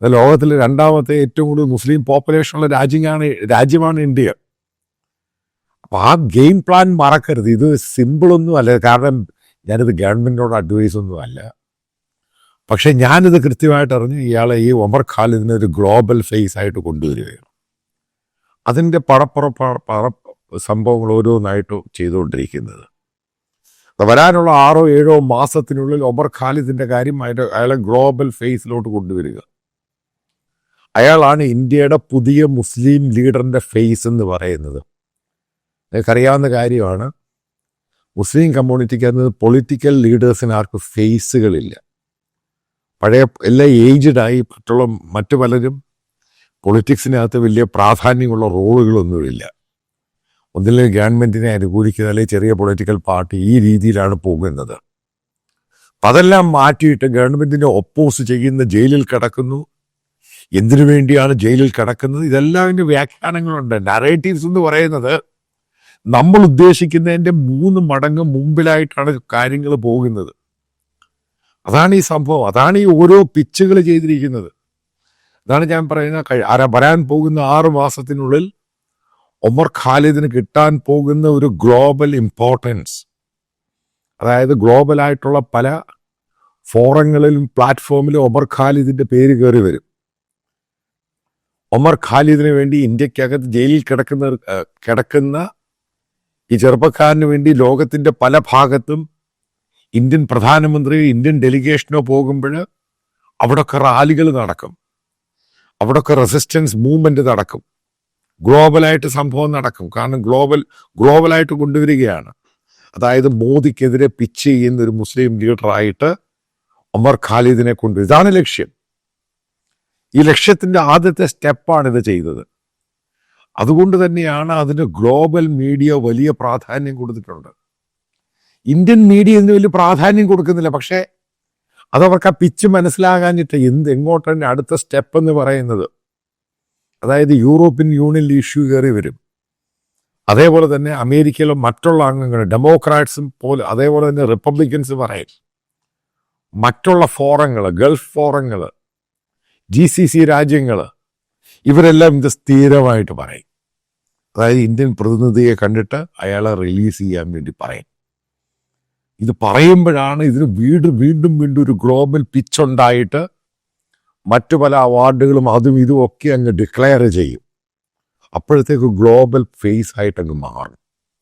ലോകത്തിലെ രണ്ടാമത്തെ ഏറ്റവും കൂടുതൽ മുസ്ലിം പോപ്പുലേഷനുള്ള രാജ്യമാണ് ഇന്ത്യ. അപ്പോൾ ആ ഗെയിം പ്ലാൻ മറക്കരുത്. ഇത് സിമ്പിളൊന്നും അല്ല, കാരണം ഞാനിത് ഗവൺമെൻറ്റിനോട് അഡ്വൈസ് ഒന്നും അല്ല. പക്ഷെ ഞാനിത് കൃത്യമായിട്ട് അറിഞ്ഞ് ഇയാളെ ഈ ഒമർ ഖാലിദിനെ ഒരു ഗ്ലോബൽ ഫേസ് ആയിട്ട് കൊണ്ടുവരികയാണ്. അതിൻ്റെ സംഭവങ്ങൾ ഓരോന്നായിട്ട് ചെയ്തുകൊണ്ടിരിക്കുന്നത്. വരാനുള്ള 6-7 മാസത്തിനുള്ളിൽ ഒമർ ഖാലിദിൻ്റെ കാര്യം അയാളെ ഗ്ലോബൽ ഫേസിലോട്ട് കൊണ്ടുവരിക. അയാളാണ് ഇന്ത്യയുടെ പുതിയ മുസ്ലിം ലീഡറിൻ്റെ ഫേസ് എന്ന് പറയുന്നത്. നിങ്ങൾക്കറിയാവുന്ന കാര്യമാണ്, മുസ്ലിം കമ്മ്യൂണിറ്റിക്ക് പൊളിറ്റിക്കൽ ലീഡേഴ്സിന് ആർക്കും ഫേസുകളില്ല. പഴയ എല്ലാം ഏജ്ഡായി. മറ്റു പലരും പൊളിറ്റിക്സിനകത്ത് വലിയ പ്രാധാന്യമുള്ള റോളുകളൊന്നുമില്ല. ഒന്നില്ലെങ്കിൽ ഗവൺമെൻറ്റിനെ അനുകൂലിക്കുന്ന അല്ലെങ്കിൽ ചെറിയ പൊളിറ്റിക്കൽ പാർട്ടി, ഈ രീതിയിലാണ് പോകുന്നത്. അപ്പം അതെല്ലാം മാറ്റിയിട്ട് ഗവൺമെൻറ്റിനെ ഒപ്പോസ് ചെയ്യുന്ന ജയിലിൽ കിടക്കുന്നു. എന്തിനു വേണ്ടിയാണ് ജയിലിൽ കിടക്കുന്നത്? ഇതെല്ലാം അതിൻ്റെ വ്യാഖ്യാനങ്ങളുണ്ട്. നറേറ്റീവ്സ് എന്ന് പറയുന്നത് നമ്മൾ ഉദ്ദേശിക്കുന്നതിൻ്റെ 3 മടങ്ങ് മുമ്പിലായിട്ടാണ് കാര്യങ്ങൾ പോകുന്നത്. അതാണ് ഈ സംഭവം. അതാണ് ഈ ഓരോ പിച്ചുകൾ ചെയ്തിരിക്കുന്നത്. അതാണ് ഞാൻ പറയുന്നത്, വരാൻ പോകുന്ന 6 മാസത്തിനുള്ളിൽ ഒമർ ഖാലിദിന് കിട്ടാൻ പോകുന്ന ഒരു ഗ്ലോബൽ ഇമ്പോർട്ടൻസ്, അതായത് ഗ്ലോബലായിട്ടുള്ള പല ഫോറങ്ങളിലും പ്ലാറ്റ്ഫോമിലും ഒമർ ഖാലിദിൻ്റെ പേര് കയറി വരും. ഒമർ ഖാലിദിന് വേണ്ടി ഇന്ത്യക്കകത്ത് ജയിലിൽ കിടക്കുന്ന ഈ ചെറുപ്പക്കാരന് വേണ്ടി ലോകത്തിൻ്റെ പല ഭാഗത്തും ഇന്ത്യൻ പ്രധാനമന്ത്രിയോ ഇന്ത്യൻ ഡെലിഗേഷനോ പോകുമ്പോൾ അവിടെയൊക്കെ റാലികൾ നടക്കും, അവിടെയൊക്കെ റെസിസ്റ്റൻസ് മൂവ്മെന്റ് നടക്കും, ഗ്ലോബലായിട്ട് സംഭവം നടക്കും. കാരണം ഗ്ലോബലായിട്ട് കൊണ്ടുവരികയാണ്. അതായത് മോദിക്കെതിരെ പിച്ച് ചെയ്യുന്ന ഒരു മുസ്ലിം ലീഡറായിട്ട് ഒമർ ഖാലിദിനെ കൊണ്ടുവരും. ഇതാണ് ലക്ഷ്യം. ഈ ലക്ഷ്യത്തിൻ്റെ ആദ്യത്തെ സ്റ്റെപ്പാണ് ഇത് ചെയ്തത്. അതുകൊണ്ട് തന്നെയാണ് അതിന് ഗ്ലോബൽ മീഡിയ വലിയ പ്രാധാന്യം കൊടുത്തിട്ടുണ്ട്. ഇന്ത്യൻ മീഡിയ ഇതിന് വലിയ പ്രാധാന്യം കൊടുക്കുന്നില്ല. പക്ഷേ അതവർക്ക് ആ പിച്ച് മനസ്സിലാകാഞ്ഞിട്ട് എങ്ങോട്ടാണ് അടുത്ത സ്റ്റെപ്പ് എന്ന് പറയുന്നത്. അതായത് യൂറോപ്യൻ യൂണിയനിൽ ഇഷ്യൂ കയറി വരും. അതേപോലെ തന്നെ അമേരിക്കയിലെ മറ്റുള്ള അംഗങ്ങൾ, ഡെമോക്രാറ്റ്സും പോലെ, അതേപോലെ തന്നെ റിപ്പബ്ലിക്കൻസ് പറയും. മറ്റുള്ള ഫോറങ്ങൾ, ഗൾഫ് ഫോറങ്ങൾ, GCC രാജ്യങ്ങൾ, ഇവരെല്ലാം ഇത് സ്ഥിരമായിട്ട് പറയും. അതായത് ഇന്ത്യൻ പ്രതിനിധിയെ കണ്ടിട്ട് അയാളെ റിലീസ് ചെയ്യാൻ വേണ്ടി പറയും. ഇത് പറയുമ്പോഴാണ് ഇതിന് വീണ്ടും ഒരു ഗ്ലോബൽ പിച്ചുണ്ടായിട്ട് മറ്റു പല അവാർഡുകളും അതും ഇതും ഒക്കെ അങ്ങ് ഡിക്ലെയർ ചെയ്യും. അപ്പോഴത്തേക്ക് ഗ്ലോബൽ ഫേസ് ആയിട്ട് അങ്ങ് മാറും.